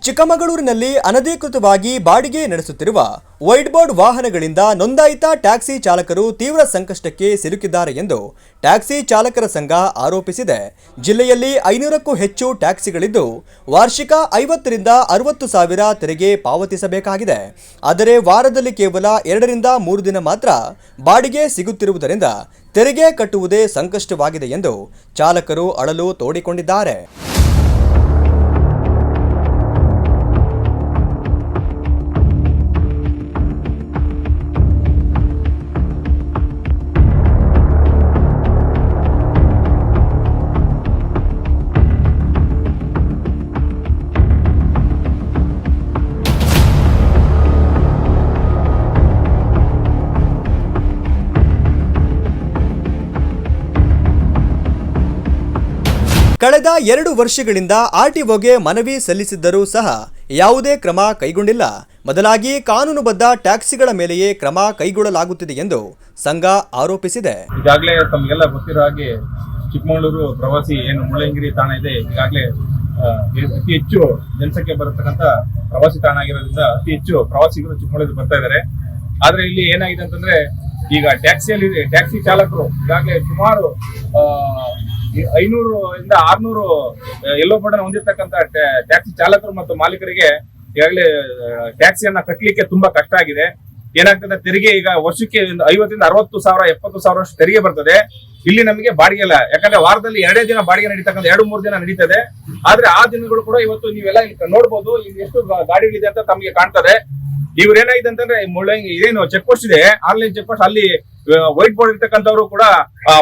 ಚಿಕ್ಕಮಗಳೂರಿನಲ್ಲಿ ಅನಧಿಕೃತವಾಗಿ ಬಾಡಿಗೆ ನಡೆಸುತ್ತಿರುವ ವೈಟ್ ಬೋರ್ಡ್ ವಾಹನಗಳಿಂದ ನೋಂದಾಯಿತ ಟ್ಯಾಕ್ಸಿ ಚಾಲಕರು ತೀವ್ರ ಸಂಕಷ್ಟಕ್ಕೆ ಸಿಲುಕಿದ್ದಾರೆ ಎಂದು ಟ್ಯಾಕ್ಸಿ ಚಾಲಕರ ಸಂಘ ಆರೋಪಿಸಿದೆ. ಜಿಲ್ಲೆಯಲ್ಲಿ 500ಕ್ಕೂ ಹೆಚ್ಚು ಟ್ಯಾಕ್ಸಿಗಳಿದ್ದು ವಾರ್ಷಿಕ 50 ರಿಂದ 60 ಸಾವಿರ ತೆರಿಗೆ ಪಾವತಿಸಬೇಕಾಗಿದೆ. ಆದರೆ ವಾರದಲ್ಲಿ ಕೇವಲ 2 ರಿಂದ 3 ದಿನ ಮಾತ್ರ ಬಾಡಿಗೆ ಸಿಗುತ್ತಿರುವುದರಿಂದ ತೆರಿಗೆ ಕಟ್ಟುವುದೇ ಸಂಕಷ್ಟವಾಗಿದೆ ಎಂದು ಚಾಲಕರು ಅಳಲು ತೋಡಿಕೊಂಡಿದ್ದಾರೆ. ಕಳೆದ 2 ವರ್ಷಗಳಿಂದ ಆರ್ಟಿಒಗೆ ಮನವಿ ಸಲ್ಲಿಸಿದ್ದರೂ ಸಹ ಯಾವುದೇ ಕ್ರಮ ಕೈಗೊಂಡಿಲ್ಲ. ಬದಲಾಗಿ ಕಾನೂನುಬದ್ಧ ಟ್ಯಾಕ್ಸಿಗಳ ಮೇಲೆಯೇ ಕ್ರಮ ಕೈಗೊಳ್ಳಲಾಗುತ್ತಿದೆ ಎಂದು ಸಂಘ ಆರೋಪಿಸಿದೆ. ಈಗಾಗಲೇ ತಮಗೆಲ್ಲ ಗೊತ್ತಿರೋ ಹಾಗೆ ಚಿಕ್ಕಮಗಳೂರು ಪ್ರವಾಸಿ ಏನು ಮುಳ್ಳಯ್ಯನಗಿರಿ ತಾಣ ಇದೆ, ಈಗಾಗಲೇ ಅತಿ ಹೆಚ್ಚು ಜನಸಂಖ್ಯೆ ಬರತಕ್ಕಂಥ ಪ್ರವಾಸಿ ತಾಣ ಆಗಿರೋದ್ರಿಂದ ಅತಿ ಹೆಚ್ಚು ಪ್ರವಾಸಿಗರು ಚಿಕ್ಕಮಗಳೂರು ಬರ್ತಾ ಇದ್ದಾರೆ. ಆದ್ರೆ ಇಲ್ಲಿ ಏನಾಗಿದೆ ಅಂತಂದ್ರೆ, ಈಗ ಟ್ಯಾಕ್ಸಿ ಚಾಲಕರು ಈಗಾಗಲೇ ಸುಮಾರು 500 ಇಂದ 600 ಯೆಲ್ಲೋ ಬೋರ್ಡ್ ಹೊಂದಿರತಕ್ಕಂಥ ಟ್ಯಾಕ್ಸಿ ಚಾಲಕರು ಮತ್ತು ಮಾಲೀಕರಿಗೆ ಈಗಾಗಲೇ ಟ್ಯಾಕ್ಸಿಯನ್ನ ಕಟ್ಟಲಿಕ್ಕೆ ತುಂಬಾ ಕಷ್ಟ ಆಗಿದೆ. ಏನಾಗ್ತದೆ, ತೆರಿಗೆ ಈಗ ವರ್ಷಕ್ಕೆ 50 ರಿಂದ 60 ಸಾವಿರ 70 ಸಾವಿರ ತೆರಿಗೆ ಬರ್ತದೆ. ಇಲ್ಲಿ ನಮಗೆ ಬಾಡಿಗೆ ಇಲ್ಲ, ಯಾಕಂದ್ರೆ ವಾರದಲ್ಲಿ 2 ದಿನ ಬಾಡಿಗೆ ನಡೀತಕ್ಕಂಥ 2-3 ದಿನ ನಡೀತದೆ. ಆದ್ರೆ ಆ ದಿನಗಳು ಕೂಡ ಇವತ್ತು ನೀವೆಲ್ಲ ಇಲ್ಲಿ ನೋಡ್ಬೋದು, ಇಲ್ಲಿ ಎಷ್ಟು ಗಾಡಿಗಳಿದೆ ಅಂತ ತಮಗೆ ಕಾಣ್ತದೆ. ಇವ್ರು ಏನಾಗಿದೆ ಅಂತಂದ್ರೆ, ಇದೇನು ಚೆಕ್ ಪೋಸ್ಟ್ ಇದೆ, ಆನ್ಲೈನ್ ಚೆಕ್ ಪೋಸ್ಟ್, ಅಲ್ಲಿ ವೈಟ್ ಬೋರ್ಡ್ ಇರ್ತಕ್ಕಂಥವ್ರು ಕೂಡ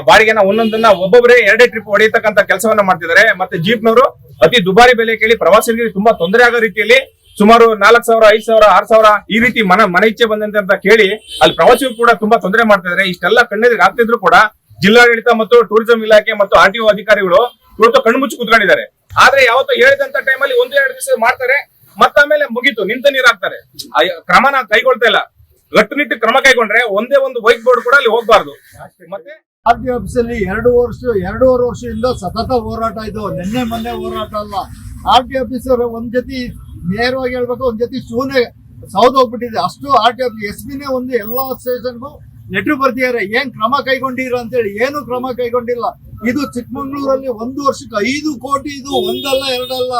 ಬಾಡಿಗೆನ ಒಂದೊಂದನ್ನ ಒಬ್ಬೊಬ್ಬರೇ 2 ಟ್ರಿಪ್ ಹೊಡೆಯತಕ್ಕಂಥ ಕೆಲಸವನ್ನ ಮಾಡ್ತಿದ್ದಾರೆ. ಮತ್ತೆ ಜೀಪ್ನವರು ಅತಿ ದುಬಾರಿ ಬೆಲೆ ಕೇಳಿ ಪ್ರವಾಸಿಗರಿಗೆ ತುಂಬಾ ತೊಂದರೆ ಆಗೋ ರೀತಿಯಲ್ಲಿ ಸುಮಾರು 4,000, 5,000, 6,000 ಈ ರೀತಿ ಮನೆ ಇಚ್ಛೆ ಬಂದಂತೆ ಅಂತ ಕೇಳಿ ಅಲ್ಲಿ ಪ್ರವಾಸಿಗರು ಕೂಡ ತುಂಬಾ ತೊಂದರೆ ಮಾಡ್ತಿದ್ದಾರೆ. ಇಷ್ಟೆಲ್ಲ ಕಣ್ಣೆದುರಿಗೆ ಆಗ್ತಿದ್ರು ಕೂಡ ಜಿಲ್ಲಾಡಳಿತ ಮತ್ತು ಟೂರಿಸಂ ಇಲಾಖೆ ಮತ್ತು ಆರ್ಟಿಒ ಅಧಿಕಾರಿಗಳು ಇವತ್ತು ಕಣ್ಣು ಮುಚ್ಚಿ ಕುತ್ಕೊಂಡಿದ್ದಾರೆ. ಆದ್ರೆ ಯಾವತ್ತೂ ಹೇಳಿದಂತ ಟೈಮಲ್ಲಿ 1-2 ದಿವಸ ಮಾಡ್ತಾರೆ, ಮತ್ತಾಮೇಲೆ ಮುಗೀತು, ನಿಂತ ನೀರಾಗ್ತಾರೆ. ಕ್ರಮನ ಕೈಗೊಳ್ತಾ ಇಲ್ಲ. ಗಟ್ಟುನಿಟ್ಟು ಕ್ರಮ ಕೈಗೊಂಡ್ರೆ ಒಂದೇ ಒಂದು ವೈಟ್ ಬೋರ್ಡ್ ಕೂಡ ಅಲ್ಲಿ ಹೋಗ್ಬಾರ್ದು. ಮತ್ತೆ ಆರ್ಟಿಒ ಆಫೀಸಲ್ಲಿ 2.5 ವರ್ಷದಿಂದ ಸತತ ಹೋರಾಟ. ಇದು ನಿನ್ನೆ ಮೊನ್ನೆ ಹೋರಾಟ ಅಲ್ಲ. ಆರ್ಟಿಒ ಆಫೀಸರ್ ಒಂದ್ ಜೊತೆ ನೇರವಾಗಿ ಹೇಳ್ಬೇಕು, ಒಂದ್ ಜೊತೆ ಶೂನ್ಯ ಸೌದೋಗ್ಬಿಟ್ಟಿದೆ. ಅಷ್ಟು ಆರ್ಟಿಒ ಎಸ್ಪಿನೇ ಒಂದು ಎಲ್ಲಾ ಸ್ಟೇಷನ್ಗೂ ಲೆಟರ್ ಬರ್ತಿದ್ದಾರೆ, ಏನ್ ಕ್ರಮ ಕೈಗೊಂಡಿರ ಅಂತೇಳಿ. ಏನು ಕ್ರಮ ಕೈಗೊಂಡಿಲ್ಲ. ಇದು ಚಿಕ್ಕಮಗಳೂರಲ್ಲಿ 1 ವರ್ಷಕ್ಕೆ 5 ಕೋಟಿ, ಇದು ಒಂದಲ್ಲ ಎರಡಲ್ಲ.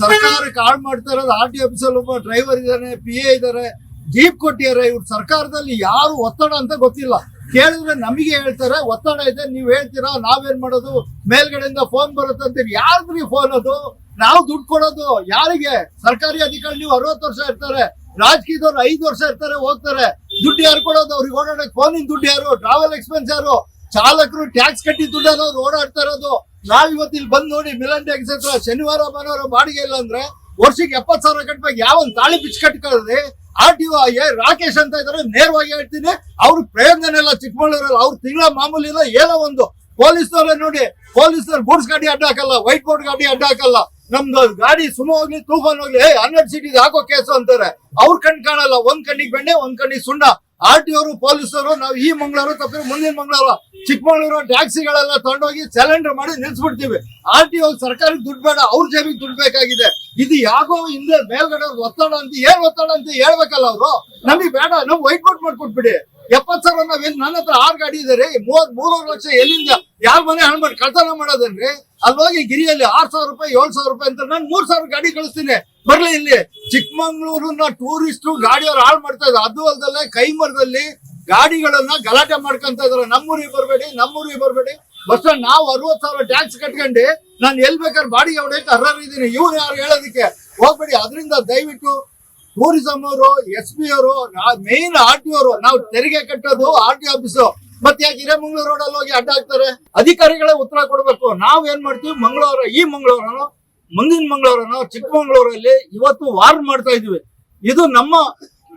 ಸರ್ಕಾರಕ್ಕೆ ಹಾಳು ಮಾಡ್ತಾ ಇರೋದು. ಆರ್ಟಿಒ ಆಫೀಸಲ್ಲಿ ಒಬ್ಬ ಡ್ರೈವರ್ ಇದ್ದಾನೆ, PA ಇದ್ದಾರೆ, ಜೀಪ್ ಕೊಟ್ಟಿದ್ದಾರೆ. ಇವ್ರು ಸರ್ಕಾರದಲ್ಲಿ ಯಾರು ಒತ್ತಡ ಅಂತ ಗೊತ್ತಿಲ್ಲ. ಕೇಳಿದ್ರೆ ನಮಗೆ ಹೇಳ್ತಾರೆ ಒತ್ತಡ ಇದೆ, ನೀವ್ ಹೇಳ್ತೀರಾ, ನಾವೇನ್ ಮಾಡೋದು, ಮೇಲ್ಗಡೆಯಿಂದ ಫೋನ್ ಬರುತ್ತೆ ಅಂತೀರಿ. ಯಾರ್ದ್ರಿ ಫೋನ್ ಅದು? ನಾವು ದುಡ್ಡು ಕೊಡೋದು ಯಾರಿಗೆ? ಸರ್ಕಾರಿ ಅಧಿಕಾರಿ ನೀವು 60 ವರ್ಷ ಇರ್ತಾರೆ, ರಾಜಕೀಯದವ್ರು 5 ವರ್ಷ ಇರ್ತಾರೆ, ಹೋಗ್ತಾರೆ. ದುಡ್ಡು ಯಾರು ಕೊಡೋದು? ಅವ್ರಿಗೆ ಓಡಾಡಕ್ ಫೋನಿನ ದುಡ್ಡು ಯಾರು? ಟ್ರಾವೆಲ್ ಎಕ್ಸ್ಪೆನ್ಸ್ ಯಾರು? ಚಾಲಕರು ಟ್ಯಾಕ್ಸ್ ಕಟ್ಟಿ ದುಡ್ಡನ್ನವ್ರು ಓಡಾಡ್ತಾ ಇರೋದು. ನಾವ್ ಇವತ್ತು ಇಲ್ಲಿ ಬಂದ್ ನೋಡಿ, ಮಿಲನ್ ಟ್ಯಾಕ್ಸ್ ಹತ್ರ ಶನಿವಾರ ಭಾನುವಾರ ಬಾಡಿಗೆ ಇಲ್ಲ ಅಂದ್ರೆ ವರ್ಷಕ್ಕೆ 70 ಸಾವಿರ ಕಟ್ಬೇಕು. ಯಾವನ್ ತಾಳಿ ಪಿಚ್ ಕಟ್ಕೊಳ್ಳಿ. ಆರ್ಟಿಒ ರಾಕೇಶ್ ಅಂತ ಇದಾರೆ, ನೇರವಾಗಿ ಹೇಳ್ತೀನಿ, ಅವ್ರ ಪ್ರಯೋಜನ ಇಲ್ಲ ಚಿಕ್ಕಮಗಳೂರಲ್ಲಿ. ಅವ್ರ ತಿಂಗಳ ಮಾಮೂಲಿ ಇಲ್ಲ, ಏನೋ ಒಂದು. ಪೊಲೀಸ್ನವ್ರೆ ನೋಡಿ, ಪೊಲೀಸ್ನವ್ರು ಗೂಡ್ಸ್ ಗಾಡಿ ಅಡ್ಡ ಹಾಕಲ್ಲ, ವೈಟ್ ಬೋರ್ಡ್ ಗಾಡಿ ಅಡ್ಡ ಹಾಕಲ್ಲ. ನಮ್ದು ಗಾಡಿ ಸುಮ ಹೋಗ್ಲಿ, ತೂಫಾನ್ ಹೋಗ್ಲಿ, 12 ಸೀಟ್ ಹಾಕೋ ಕೇಸು ಅಂತಾರೆ. ಅವ್ರ ಕಣ್ ಕಾಣಲ್ಲ, ಒಂದ್ ಕಣ್ಣಿಗೆ ಬೆಣ್ಣೆ, ಒಂದ್ ಕಣ್ಣಿಗೆ ಸುಣ್ಣ. ಆರ್ಟಿಒರು ಪೊಲೀಸರು ನಾವು ಈ ಮಂಗಳವಾರ ತಪ್ಪಿದ್ರೆ ಮುಂದಿನ ಮಂಗಳವಾರ ಚಿಕ್ಕಮಗಳೂರು ಟ್ಯಾಕ್ಸಿಗಳೆಲ್ಲ ತಗೊಂಡೋಗಿ ಸಿಲಿಂಡರ್ ಮಾಡಿ ನಿಲ್ಸ್ಬಿಡ್ತೀವಿ. ಆರ್ಟಿಒ ಸರ್ಕಾರಕ್ಕೆ ದುಡ್ಡು ಬೇಡ, ಅವ್ರ ಜೇಬಿಗೆ ದುಡ್ಡು ಬೇಕಾಗಿದೆ. ಇದು ಯಾಕೋ ಹಿಂದೆ ಮೇಲ್ಗಡೆ ಒತ್ತಡ ಅಂತ, ಏನ್ ಒತ್ತಡ ಅಂತ ಹೇಳ್ಬೇಕಲ್ಲ ಅವರು. ನಮಗೆ ಬೇಡ, ನಮ್ ವೈಟ್ ಬೋರ್ಡ್ ಮಾಡ್ಕೊಟ್ಬಿಡಿ. 70 ಸಾವಿರ ನಾವೇನ್, ನನ್ನ ಹತ್ರ 6 ಗಾಡಿ ಇದೆ ರೀ, 3 ಲಕ್ಷ ಎಲ್ಲಿಂದ ಯಾರ ಮನೆ ಹಣ ಮಾಡಿ ಕಳ್ತನ ಮಾಡೋದನ್ರಿ? ಅಲ್ಲಿ ಹೋಗಿ ಗಿರಿಯಲ್ಲಿ 6,000 ರೂಪಾಯಿ 7,000 ರೂಪಾಯಿ ಅಂತ ನಾನು 3,000 ಗಾಡಿ ಕಳಿಸ್ತೀನಿ, ಬರ್ಲಿ ಇಲ್ಲಿ. ಚಿಕ್ಕಮಗಳೂರನ್ನ ಟೂರಿಸ್ಟ್ ಗಾಡಿಯವ್ರು ಹಾಳು ಮಾಡ್ತಾ ಇದ್ದಾರೆ. ಅದು ಅಲ್ಲದೆ ಕೈಮರದಲ್ಲಿ ಗಾಡಿಗಳನ್ನ ಗಲಾಟೆ ಮಾಡ್ಕೊಂತ ಇದಾರೆ. ನಮ್ಮೂರಿಗೆ ಬರ್ಬೇಡಿ ಬಸ್ ಸ್ಟ್ಯಾಂಡ್. ನಾವು 60 ಸಾವಿರ ಟ್ಯಾಕ್ಸ್ ಕಟ್ಕೊಂಡು ನಾನು ಎಲ್ ಬೇಕಾದ್ರೆ ಬಾಡಿಗೆ ಹೊಡೆಯಕ್ಕೆ ಅರ್ಹರಿದ್ದೀನಿ. ಇವ್ರು ಯಾರು ಹೇಳೋದಕ್ಕೆ ಹೋಗ್ಬೇಡಿ. ಅದರಿಂದ ದಯವಿಟ್ಟು ಟೂರಿಸಂ ಅವರು, SP ಅವರು, ಮೇನ್ ಆರ್ಟಿಒ ಅವರು, ನಾವು ತೆರಿಗೆ ಕಟ್ಟೋದು ಆರ್ಟಿಒ ಆಫೀಸು. ಮತ್ತೆ ಯಾಕೆ ಹಿರೇಮಂಗ್ಳೂರು ರೋಡಲ್ಲಿ ಹೋಗಿ ಅಡ್ಡ ಹಾಕ್ತಾರೆ? ಅಧಿಕಾರಿಗಳೇ ಉತ್ತರ ಕೊಡ್ಬೇಕು. ನಾವ್ ಏನ್ ಮಾಡ್ತೀವಿ, ಈ ಮಂಗಳವಾರನೋ ಮುಂದಿನ ಮಂಗಳವಾರನೋ ಚಿಕ್ಕಮಗಳೂರಲ್ಲಿ ಇವತ್ತು ವಾರ್ ಮಾಡ್ತಾ ಇದೀವಿ.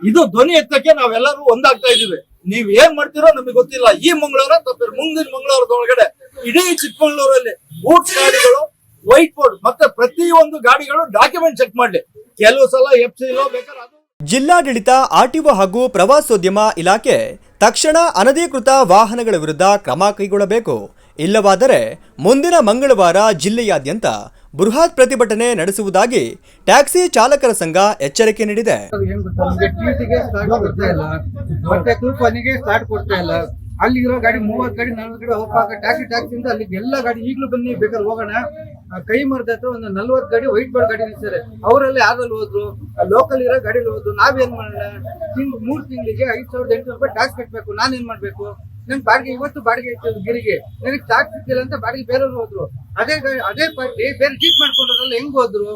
ಇದು ಧ್ವನಿ ಎತ್ತಕ್ಕೆ ನಾವೆಲ್ಲರೂ ಒಂದಾಗ್ತಾ ಇದೀವಿ. ನೀವ್ ಏನ್ ಮಾಡ್ತೀರೋ ನಮಗೆ ಗೊತ್ತಿಲ್ಲ. ಈ ಮಂಗಳವಾರ ತಪ್ಪಿರ ಮುಂದಿನ ಮಂಗಳವಾರದೊಳಗಡೆ ಇಡೀ ಚಿಕ್ಕಮಗಳೂರಲ್ಲಿ ಗೂಡ್ಸ್ ಗಾಡಿಗಳು, ವೈಟ್ ಬೋರ್ಡ್ ಮತ್ತೆ ಪ್ರತಿಯೊಂದು ಗಾಡಿಗಳು ಡಾಕ್ಯುಮೆಂಟ್ ಚೆಕ್ ಮಾಡ್ಲಿ. ಕೆಲವು ಸಲ FC ಬೇಕಾದ್ರೆ ಅದು. ಜಿಲ್ಲಾಡಳಿತ, ಆರ್ಟಿಒ ಹಾಗೂ ಪ್ರವಾಸೋದ್ಯಮ ಇಲಾಖೆ ತಕ್ಷಣ ಅನಧಿಕೃತ ವಾಹನಗಳ ವಿರುದ್ಧ ಕ್ರಮ ಕೈಗೊಳ್ಳಬೇಕು. ಇಲ್ಲವಾದರೆ ಮುಂದಿನ ಮಂಗಳವಾರ ಜಿಲ್ಲೆಯಾದ್ಯಂತ ಬೃಹತ್ ಪ್ರತಿಭಟನೆ ನಡೆಸುವುದಾಗಿ ಟ್ಯಾಕ್ಸಿ ಚಾಲಕರ ಸಂಘ ಎಚ್ಚರಿಕೆ ನೀಡಿದೆ. ಏನ್ ಗೊತ್ತಾ, ನಮ್ಗೆ ಟಿಟಿಗೆ ಸ್ಟಾರ್ಟ್ ಕೊಡ್ತಾ ಇಲ್ಲ, ಮತ್ತೆ ಕೂಪನಿಗೆ ಸ್ಟಾರ್ಟ್ ಕೊಡ್ತಾ ಇಲ್ಲ. ಅಲ್ಲಿರೋ ಗಾಡಿ 30 ಗಾಡಿ 40 ಗಾಡಿ ಹೋಗ್ಪಾಕ ಟ್ಯಾಕ್ಸಿ ಇಂದ ಅಲ್ಲಿಗೆ ಎಲ್ಲ ಗಾಡಿ ಈಗಲೂ ಬನ್ನಿ ಬೇಕಾದ್ರೆ ಹೋಗೋಣ. ಕೈ ಮರದ ಹತ್ರ ಒಂದು 40 ಗಾಡಿ ವೈಟ್ ಬೋರ್ಡ್ ಗಾಡಿ ನಿಲ್ಸಿದ್ದಾರೆ. ಅವರೆಲ್ಲ ಯಾರಲ್ಲಿ ಹೋದ್ರು, ಲೋಕಲ್ ಇರೋ ಗಾಡಿಲಿ ಹೋದ್ರು. ನಾವೇನ್ ಮಾಡೋಣ, 3 ತಿಂಗಳಿಗೆ 5,800 ರೂಪಾಯಿ ಟ್ಯಾಕ್ಸ್ ಕಟ್ಟಬೇಕು. ನಾನೇನ್ ಮಾಡ್ಬೇಕು? ನನ್ ಬಾಡಿಗೆ ಇವತ್ತು ಬಾಡಿಗೆ ಇತ್ತು ಗಿರಿಗೆ, ನನಗೆ ಟ್ಯಾಕ್ಸ್ ಸಿಕ್ಕಿಲ್ಲ ಅಂತ ಬಾಡಿಗೆ ಬೇರೆಯವ್ರು ಹೋದ್ರು. ಅದೇ ಪಾರ್ಟಿ ಬೇರೆ ಚೀಟ್ ಮಾಡ್ಕೊಂಡ್ರಲ್ಲ, ಹೆಂಗ್ ಹೋದ್ರು?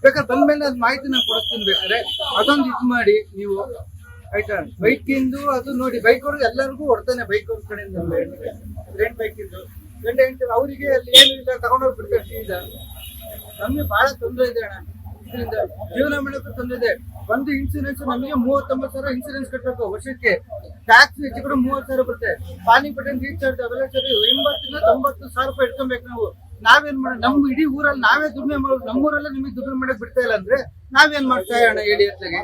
ಬೇಕಾದ್ರೆ ಬಂದ್ಮೇಲೆ ಅದ್ ಮಾಹಿತಿ ನಾನು ಕೊಡಿಸ್ತೀನಿ. ಬೇಕಾದ್ರೆ ಅದೊಂದು ಇದು ಮಾಡಿ ನೀವು, ಆಯ್ತಾ? ಬೈಕ್ ಇಂದು ಅದು ನೋಡಿ, ಬೈಕ್ ಅವ್ರಿಗೆ ಎಲ್ಲರಿಗೂ ಹೊಡ್ತಾನೆ. ಬೈಕ್ ಅವ್ರ ಕಡೆಯಿಂದ ರೆಂಟ್ ಬೈಕ್ ಇಂದು ಗಂಡ ಹೆಂಡತಿ ಅವರಿಗೆ ಅಲ್ಲಿ ಏನು ಇಲ್ಲ, ತಗೊಂಡೋಗಿ ಬಿಡ್ತಾರೆ ಸೀದಾ. ನಮ್ಗೆ ಬಹಳ ತೊಂದರೆ ಇದೆ ಅಣ್ಣ, ಇದರಿಂದ ಜೀವನ ಮಾಡೋಕ್ಕೂ ತೊಂದರೆ ಇದೆ. ಒಂದು ಇನ್ಸೂರೆನ್ಸ್ ನಮಗೆ 39,000 ಇನ್ಸೂರೆನ್ಸ್ ಕಟ್ಟಬೇಕು ವರ್ಷಕ್ಕೆ. ಟ್ಯಾಕ್ಸ್ ಹೆಚ್ಚು ಕೂಡ 30,000 ಬರುತ್ತೆ. ಪಾನಿ ಪಟ್ಟಣ ರೀಚಾರ್ಜ್ ಅವೆಲ್ಲ ಸರಿ 80,000-90,000 ರೂಪಾಯಿ ಇಟ್ಕೊಬೇಕು ನಾವು. ನಾವೇನ್ ಮಾಡೋಣ? ನಮ್ಮ ಇಡೀ ಊರಲ್ಲಿ ನಾವೇ ದುಡಿಮೆ ಮಾಡೋದು, ನಮ್ಮೂರಲ್ಲೇ ನಿಮಗೆ ದುಡಿಮೆ ಮಾಡಕ್ ಬಿಡ್ತಾ ಇಲ್ಲ ಅಂದ್ರೆ ನಾವೇನ್ ಮಾಡ್ತಾ ಅಣ್ಣ ಹೇಳಿ ಅತ್ಲಾಗೆ.